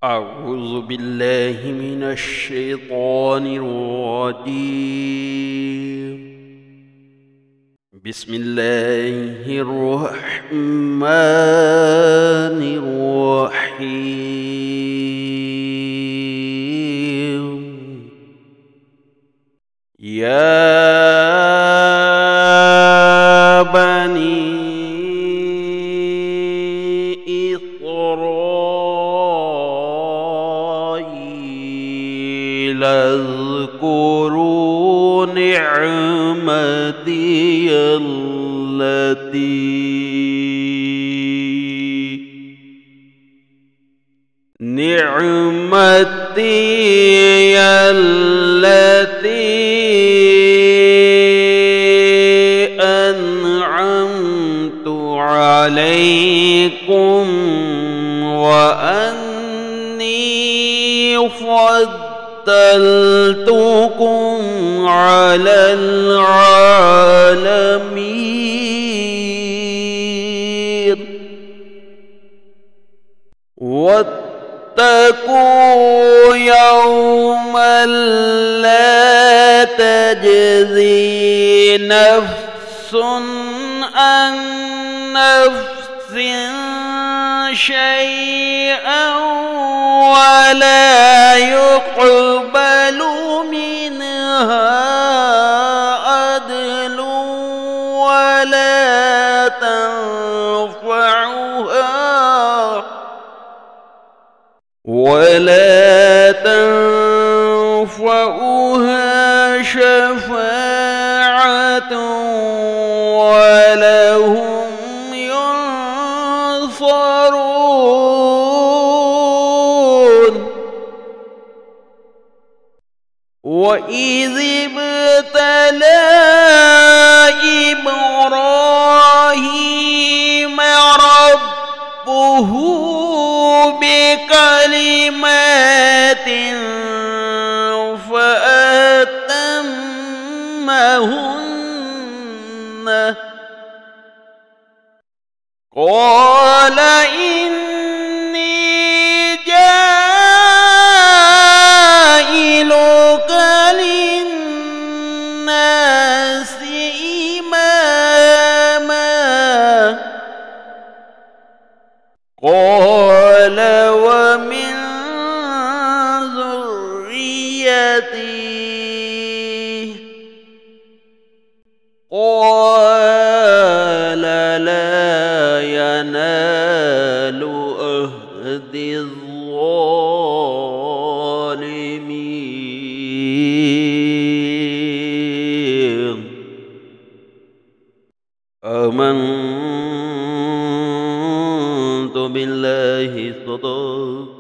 أعوذ بالله من الشيطان الرجيم. بسم الله الرحمن الرحيم. يا بني إسرائيل اذكروا نعمتي التي أنعمت عليكم وأني فضلتكم على العالمين. واتقوا يوما لا تجزي نفس عن نفس شيئا ولا يقبل منها عدل ولا تنفعها شفاعة ولا هم ينصرون. وإذ ابتلى إبراهيم ربه بكلمات فأتمهن قال إني جاعلك للناس إماما. قال ومن ذريتي. قال لا ينال عهد الظالمين. آمنت بالله صدق